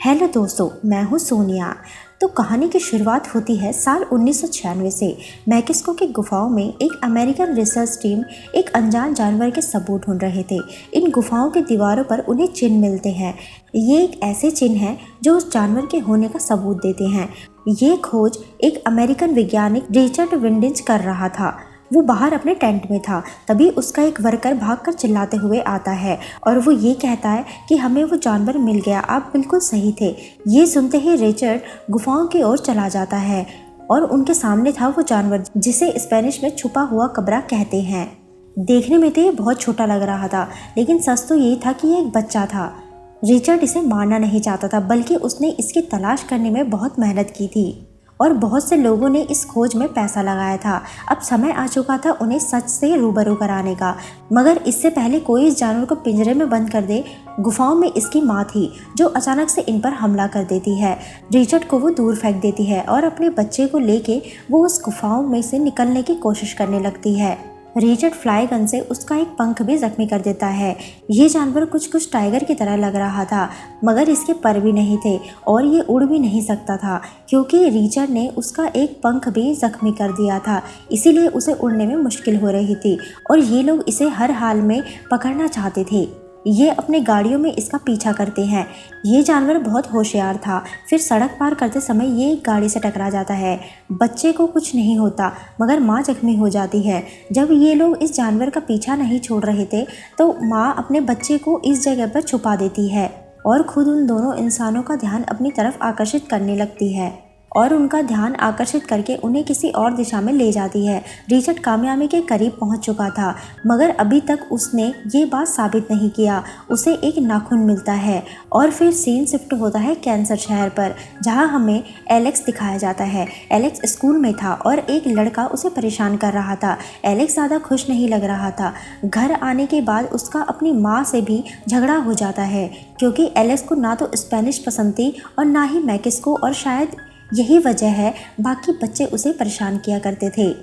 Hello दोस्तों, मैं हूँ सोनिया। तो कहानी की शुरुआत होती है साल 1996 से। मैक्सिको की गुफाओं में एक अमेरिकन रिसर्च टीम एक अनजान जानवर के सबूत ढूंढ रहे थे। इन गुफाओं की दीवारों पर उन्हें चिन्ह मिलते हैं। ये एक ऐसे चिन्ह हैं जो उस जानवर के होने का सबूत देते हैं। ये खोज एक अमेरिकन वैज्ञानिक रिचर्ड विंडिंज कर रहा था। वो बाहर अपने टेंट में था, तभी उसका एक वर्कर भागकर चिल्लाते हुए आता है और वो ये कहता है कि हमें वो जानवर मिल गया, आप बिल्कुल सही थे। ये सुनते ही रिचर्ड गुफाओं की ओर चला जाता है और उनके सामने था वो जानवर जिसे स्पेनिश में छुपा हुआ कबरा कहते हैं। देखने में तो ये बहुत छोटा लग रहा था, लेकिन सच तो यही था कि ये एक बच्चा था। रिचर्ड इसे मारना नहीं चाहता था, बल्कि उसने इसकी तलाश करने में बहुत मेहनत की थी और बहुत से लोगों ने इस खोज में पैसा लगाया था। अब समय आ चुका था उन्हें सच से रूबरू कराने का, मगर इससे पहले कोई इस जानवर को पिंजरे में बंद कर दे। गुफाओं में इसकी माँ थी जो अचानक से इन पर हमला कर देती है। रिचर्ड को वो दूर फेंक देती है और अपने बच्चे को लेके वो उस गुफाओं में से निकलने की कोशिश करने लगती है। रिचर्ड फ्लाई गन से उसका एक पंख भी जख्मी कर देता है। ये जानवर कुछ टाइगर की तरह लग रहा था, मगर इसके पर भी नहीं थे और ये उड़ भी नहीं सकता था, क्योंकि रिचर्ड ने उसका एक पंख भी जख्मी कर दिया था। इसीलिए उसे उड़ने में मुश्किल हो रही थी और ये लोग इसे हर हाल में पकड़ना चाहते थे। ये अपने गाड़ियों में इसका पीछा करते हैं। ये जानवर बहुत होशियार था। फिर सड़क पार करते समय ये एक गाड़ी से टकरा जाता है। बच्चे को कुछ नहीं होता, मगर माँ जख्मी हो जाती है। जब ये लोग इस जानवर का पीछा नहीं छोड़ रहे थे तो माँ अपने बच्चे को इस जगह पर छुपा देती है और खुद उन दोनों इंसानों का ध्यान अपनी तरफ आकर्षित करने लगती है और उनका ध्यान आकर्षित करके उन्हें किसी और दिशा में ले जाती है। रिचर्ड कामयाबी के करीब पहुंच चुका था, मगर अभी तक उसने ये बात साबित नहीं किया। उसे एक नाखून मिलता है और फिर सीन शिफ्ट होता है कैंसर शहर पर, जहां हमें एलेक्स दिखाया जाता है। एलेक्स स्कूल में था और एक लड़का उसे परेशान कर रहा था। एलेक्स ज़्यादा खुश नहीं लग रहा था। घर आने के बाद उसका अपनी माँ से भी झगड़ा हो जाता है, क्योंकि एलेक्स को ना तो स्पेनिश पसंद थी और ना ही मैक्सिको, और शायद यही वजह है बाकी बच्चे उसे परेशान किया करते थे।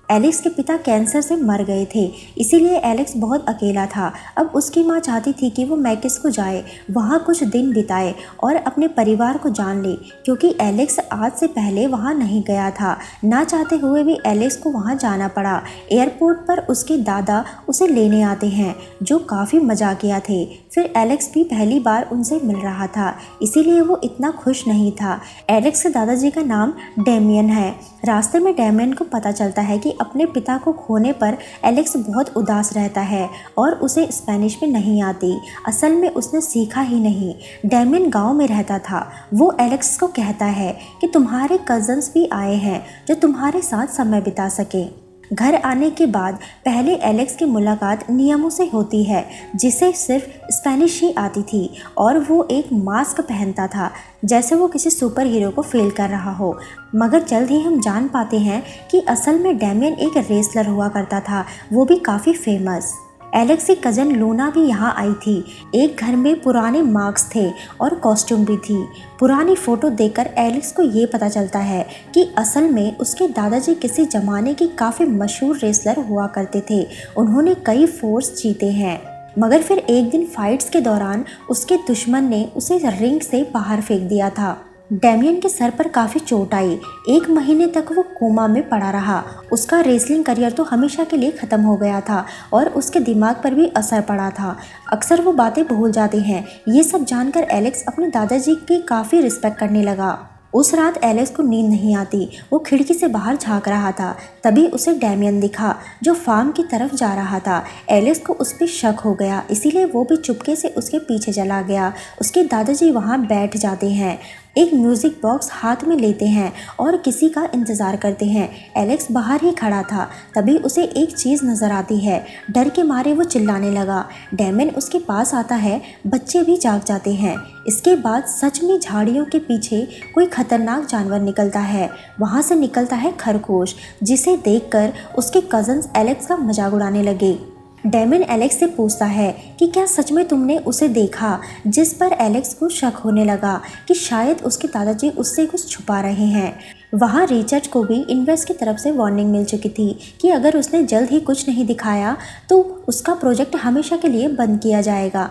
एलेक्स के पिता कैंसर से मर गए थे, इसीलिए एलेक्स बहुत अकेला था। अब उसकी माँ चाहती थी कि वो मैक्सिको जाए, वहाँ कुछ दिन बिताए और अपने परिवार को जान ले, क्योंकि एलेक्स आज से पहले वहाँ नहीं गया था। ना चाहते हुए भी एलेक्स को वहाँ जाना पड़ा। एयरपोर्ट पर उसके दादा उसे लेने आते हैं, जो काफ़ी मजाकिया थे। फिर एलेक्स भी पहली बार उनसे मिल रहा था, इसीलिए वो इतना खुश नहीं था। एलेक्स के दादाजी का नाम डेमियन है। रास्ते में डेमियन को पता चलता है कि अपने पिता को खोने पर एलेक्स बहुत उदास रहता है और उसे स्पेनिश में नहीं आती। असल में उसने सीखा ही नहीं। डेमियन गांव में रहता था। वो एलेक्स को कहता है कि तुम्हारे कजन्स भी आए हैं जो तुम्हारे साथ समय बिता सके। घर आने के बाद पहले एलेक्स की मुलाकात नियमों से होती है, जिसे सिर्फ स्पेनिश ही आती थी, और वो एक मास्क पहनता था जैसे वो किसी सुपर हीरो को फेल कर रहा हो। मगर जल्द ही हम जान पाते हैं कि असल में डेमियन एक रेसलर हुआ करता था, वो भी काफ़ी फेमस। एलेक्स की कज़न लूना भी यहाँ आई थी। एक घर में पुराने मार्क्स थे और कॉस्ट्यूम भी थी। पुरानी फ़ोटो देखकर एलेक्स को ये पता चलता है कि असल में उसके दादाजी किसी ज़माने की काफ़ी मशहूर रेसलर हुआ करते थे। उन्होंने कई फोर्स जीते हैं, मगर फिर एक दिन फाइट्स के दौरान उसके दुश्मन ने उसे रिंग से बाहर फेंक दिया था। डेमियन के सर पर काफ़ी चोट आई। 1 महीने तक वो कोमा में पड़ा रहा। उसका रेसलिंग करियर तो हमेशा के लिए ख़त्म हो गया था और उसके दिमाग पर भी असर पड़ा था। अक्सर वो बातें भूल जाते हैं। ये सब जानकर एलेक्स अपने दादाजी की काफ़ी रिस्पेक्ट करने लगा। उस रात एलेक्स को नींद नहीं आती। वो खिड़की से बाहर झांक रहा था, तभी उसे डेमियन दिखा जो फार्म की तरफ जा रहा था। एलेक्स को उस पर शक हो गया, इसीलिए वो भी चुपके से उसके पीछे चला गया। उसके दादाजी वहाँ बैठ जाते हैं, एक म्यूज़िक बॉक्स हाथ में लेते हैं और किसी का इंतज़ार करते हैं। एलेक्स बाहर ही खड़ा था, तभी उसे एक चीज़ नज़र आती है। डर के मारे वो चिल्लाने लगा। डेमियन उसके पास आता है, बच्चे भी जाग जाते हैं। इसके बाद सच में झाड़ियों के पीछे कोई खतरनाक जानवर निकलता है। वहाँ से निकलता है खरगोश, जिसे देखकर उसके कज़न्स एलेक्स का मजाक उड़ाने लगे। डेमियन एलेक्स से पूछता है कि क्या सच में तुमने उसे देखा, जिस पर एलेक्स को शक होने लगा कि शायद उसके दादाजी उससे कुछ छुपा रहे हैं। वहाँ रिचर्ड को भी इन्वेस्ट की तरफ से वार्निंग मिल चुकी थी कि अगर उसने जल्द ही कुछ नहीं दिखाया तो उसका प्रोजेक्ट हमेशा के लिए बंद किया जाएगा।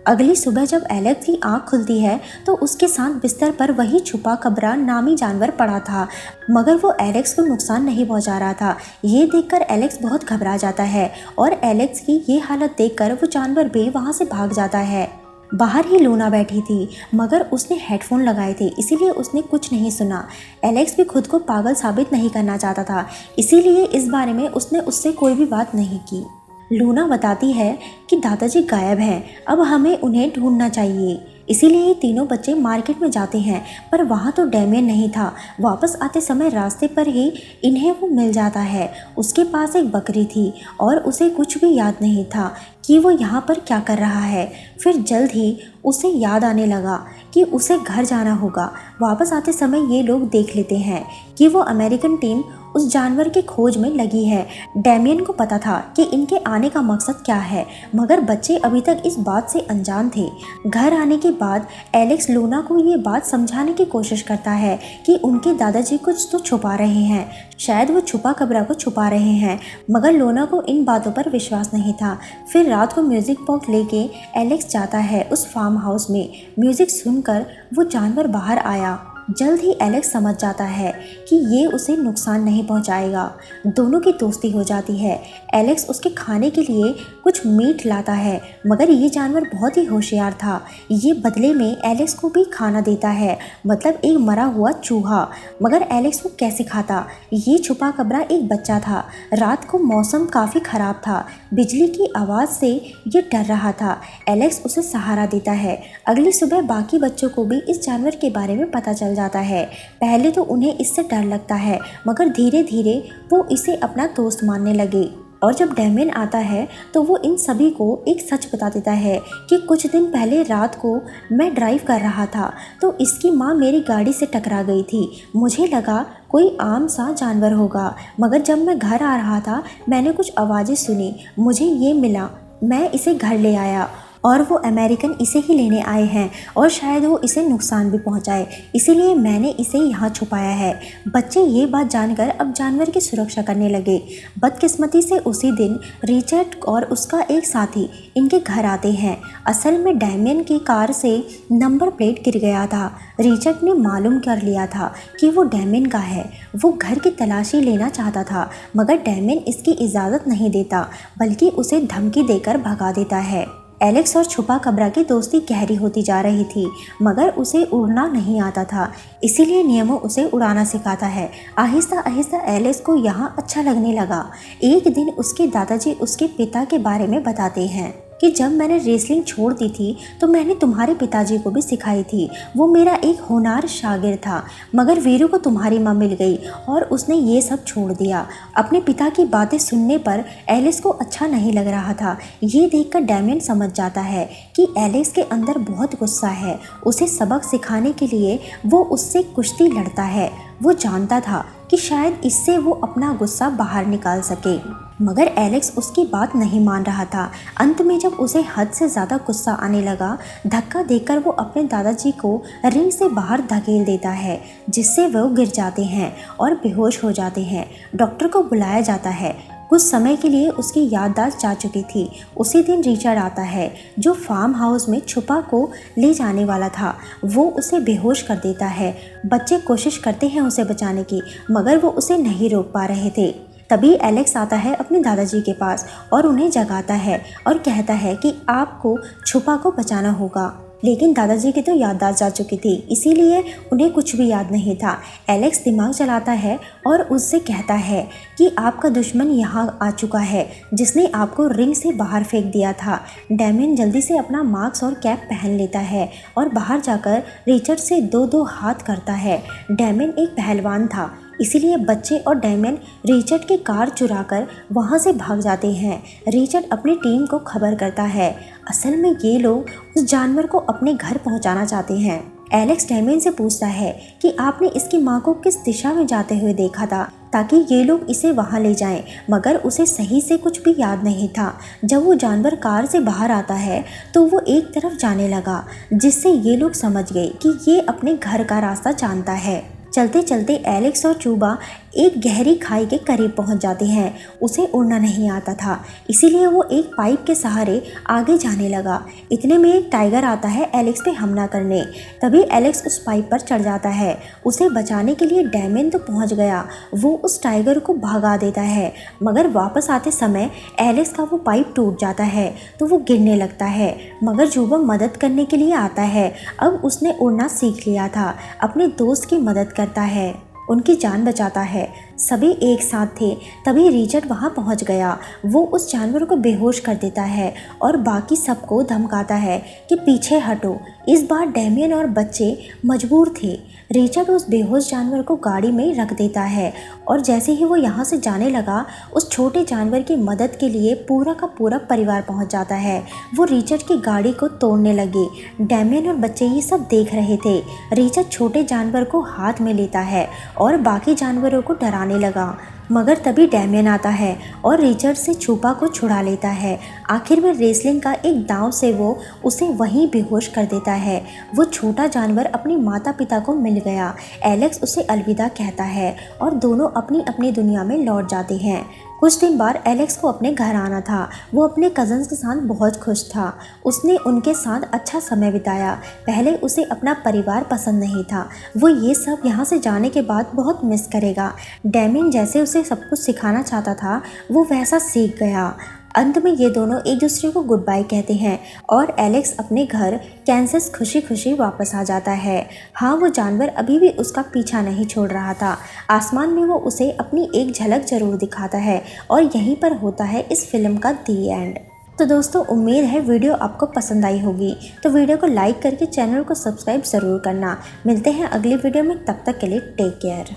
अगली सुबह जब एलेक्स की आंख खुलती है तो उसके साथ बिस्तर पर वही छुपा कबरा नामी जानवर पड़ा था, मगर वो एलेक्स को नुकसान नहीं पहुंचा रहा था। ये देखकर एलेक्स बहुत घबरा जाता है और एलेक्स की ये हालत देखकर वो जानवर भी वहां से भाग जाता है। बाहर ही लूना बैठी थी, मगर उसने हेडफोन लगाए थे, इसीलिए उसने कुछ नहीं सुना। एलेक्स भी खुद को पागल साबित नहीं करना चाहता था, इसीलिए इस बारे में उसने उससे कोई भी बात नहीं की। लूना बताती है कि दादाजी गायब हैं, अब हमें उन्हें ढूंढना चाहिए। इसीलिए ये तीनों बच्चे मार्केट में जाते हैं, पर वहाँ तो डेमियन नहीं था। वापस आते समय रास्ते पर ही इन्हें वो मिल जाता है। उसके पास एक बकरी थी और उसे कुछ भी याद नहीं था कि वो यहाँ पर क्या कर रहा है। फिर जल्द ही उसे याद आने लगा कि उसे घर जाना होगा। वापस आते समय ये लोग देख लेते हैं कि वो अमेरिकन टीम उस जानवर की खोज में लगी है। डेमियन को पता था कि इनके आने का मकसद क्या है, मगर बच्चे अभी तक इस बात से अनजान थे। घर आने के बाद एलेक्स लूना को ये बात समझाने की कोशिश करता है कि उनके दादाजी कुछ तो छुपा रहे हैं, शायद वो छुपा कबरा को छुपा रहे हैं, मगर लूना को इन बातों पर विश्वास नहीं था। फिर रात को म्यूजिक बॉक्स लेके एलेक्स जाता है उस फार्म हाउस में। म्यूजिक सुनकर वो जानवर बाहर आया। जल्द ही एलेक्स समझ जाता है कि ये उसे नुकसान नहीं पहुंचाएगा। दोनों की दोस्ती हो जाती है। एलेक्स उसके खाने के लिए कुछ मीट लाता है, मगर ये जानवर बहुत ही होशियार था। ये बदले में एलेक्स को भी खाना देता है, मतलब एक मरा हुआ चूहा। मगर एलेक्स वो कैसे खाता? ये छुपा कबरा एक बच्चा था। रात को मौसम काफ़ी ख़राब था, बिजली की आवाज़ से ये डर रहा था। एलेक्स उसे सहारा देता है। अगली सुबह बाकी बच्चों को भी इस जानवर के बारे में पता चल जाता है। पहले तो उन्हें इससे डर लगता है, मगर धीरे धीरे वो इसे अपना दोस्त मानने लगे। और जब डेमियन आता है तो वो इन सभी को एक सच बता देता है कि कुछ दिन पहले रात को मैं ड्राइव कर रहा था तो इसकी माँ मेरी गाड़ी से टकरा गई थी। मुझे लगा कोई आम सा जानवर होगा, मगर जब मैं घर आ रहा था मैंने कुछ आवाज़ें सुनी, मुझे ये मिला, मैं इसे घर ले आया और वो अमेरिकन इसे ही लेने आए हैं और शायद वो इसे नुकसान भी पहुंचाए, इसीलिए मैंने इसे यहाँ छुपाया है। बच्चे ये बात जानकर अब जानवर की सुरक्षा करने लगे। बदकिस्मती से उसी दिन रिचर्ड और उसका एक साथी इनके घर आते हैं। असल में डेमियन की कार से नंबर प्लेट गिर गया था। रिचर्ड ने मालूम कर लिया था कि वो डेमियन का है। वो घर की तलाशी लेना चाहता था, मगर डेमियन इसकी इजाज़त नहीं देता, बल्कि उसे धमकी देकर भगा देता है। एलेक्स और छुपा कबरा की दोस्ती गहरी होती जा रही थी, मगर उसे उड़ना नहीं आता था, इसीलिए नियमों उसे उड़ाना सिखाता है। आहिस्ता आहिस्ता एलेक्स को यहाँ अच्छा लगने लगा। एक दिन उसके दादाजी उसके पिता के बारे में बताते हैं कि जब मैंने रेसलिंग छोड़ दी थी तो मैंने तुम्हारे पिताजी को भी सिखाई थी। वो मेरा एक होनहार शागिर्द था, मगर वीरू को तुम्हारी माँ मिल गई और उसने ये सब छोड़ दिया। अपने पिता की बातें सुनने पर एलेक्स को अच्छा नहीं लग रहा था। ये देखकर डेमियन समझ जाता है कि एलेक्स के अंदर बहुत गुस्सा है। उसे सबक सिखाने के लिए वो उससे कुश्ती लड़ता है। वो जानता था कि शायद इससे वो अपना गुस्सा बाहर निकाल सके, मगर एलेक्स उसकी बात नहीं मान रहा था। अंत में जब उसे हद से ज़्यादा गुस्सा आने लगा, धक्का देकर वो अपने दादाजी को रिंग से बाहर धकेल देता है, जिससे वो गिर जाते हैं और बेहोश हो जाते हैं। डॉक्टर को बुलाया जाता है। कुछ समय के लिए उसकी याददाश्त जा चुकी थी। उसी दिन रिचर्ड आता है, जो फार्म हाउस में छुपा को ले जाने वाला था। वो उसे बेहोश कर देता है। बच्चे कोशिश करते हैं उसे बचाने की, मगर वो उसे नहीं रोक पा रहे थे। तभी एलेक्स आता है अपने दादाजी के पास और उन्हें जगाता है और कहता है कि आपको छुपा को बचाना होगा। लेकिन दादाजी की तो याददाश्त जा चुकी थी, इसीलिए उन्हें कुछ भी याद नहीं था। एलेक्स दिमाग चलाता है और उससे कहता है कि आपका दुश्मन यहाँ आ चुका है, जिसने आपको रिंग से बाहर फेंक दिया था। डेमियन जल्दी से अपना मास्क और कैप पहन लेता है और बाहर जाकर रिचर्ड से दो हाथ करता है। डेमियन एक पहलवान था, इसीलिए बच्चे और डेमियन रिचर्ड की कार चुराकर वहां से भाग जाते हैं। रिचर्ड अपनी टीम को खबर करता है। असल में ये लोग उस जानवर को अपने घर पहुंचाना चाहते हैं। एलेक्स डेमियन से पूछता है कि आपने इसकी मां को किस दिशा में जाते हुए देखा था ताकि ये लोग इसे वहां ले जाएं, मगर उसे सही से कुछ भी याद नहीं था। जब वो जानवर कार से बाहर आता है तो वो एक तरफ जाने लगा, जिससे ये लोग समझ गए कि ये अपने घर का रास्ता जानता है। चलते चलते एलेक्स और चूबा एक गहरी खाई के करीब पहुंच जाते हैं। उसे उड़ना नहीं आता था, इसीलिए वो एक पाइप के सहारे आगे जाने लगा। इतने में एक टाइगर आता है एलेक्स पे हमला करने। तभी एलेक्स उस पाइप पर चढ़ जाता है। उसे बचाने के लिए डैमियन तो पहुंच गया, वो उस टाइगर को भगा देता है, मगर वापस आते समय एलेक्स का वो पाइप टूट जाता है तो वो गिरने लगता है। मगर जूबा मदद करने के लिए आता है। अब उसने उड़ना सीख लिया था, अपने दोस्त की मदद करता है, उनकी जान बचाता है। सभी एक साथ थे। तभी रिचर्ड वहां पहुंच गया। वो उस जानवर को बेहोश कर देता है और बाकी सबको धमकाता है कि पीछे हटो। इस बार डैमियन और बच्चे मजबूर थे। रिचर्ड उस बेहोश जानवर को गाड़ी में रख देता है और जैसे ही वो यहाँ से जाने लगा, उस छोटे जानवर की मदद के लिए पूरा का पूरा परिवार पहुँच जाता है। वो रिचर्ड की गाड़ी को तोड़ने लगे। डैमियन और बच्चे ये सब देख रहे थे। रिचर्ड छोटे जानवर को हाथ में लेता है और बाकी जानवरों को डराने लगा, मगर तभी डैमियन आता है और रिचर्ड से छुपा को छुड़ा लेता है। आखिर में रेसलिंग का एक दांव से वो उसे वहीं बेहोश कर देता है। वो छोटा जानवर अपनी माता पिता को मिल गया। एलेक्स उसे अलविदा कहता है और दोनों अपनी अपनी दुनिया में लौट जाते हैं। कुछ दिन बाद एलेक्स को अपने घर आना था। वो अपने कज़न्स के साथ बहुत खुश था। उसने उनके साथ अच्छा समय बिताया। पहले उसे अपना परिवार पसंद नहीं था। वो ये सब यहाँ से जाने के बाद बहुत मिस करेगा। डैमियन जैसे उसे सब कुछ सिखाना चाहता था, वो वैसा सीख गया। अंत में ये दोनों एक दूसरे को गुड बाय कहते हैं और एलेक्स अपने घर कैंसस खुशी खुशी वापस आ जाता है। हाँ, वो जानवर अभी भी उसका पीछा नहीं छोड़ रहा था। आसमान में वो उसे अपनी एक झलक जरूर दिखाता है और यहीं पर होता है इस फिल्म का दी एंड। तो दोस्तों, उम्मीद है वीडियो आपको पसंद आई होगी। तो वीडियो को लाइक करके चैनल को सब्सक्राइब ज़रूर करना। मिलते हैं अगली वीडियो में, तब तक के लिए टेक केयर।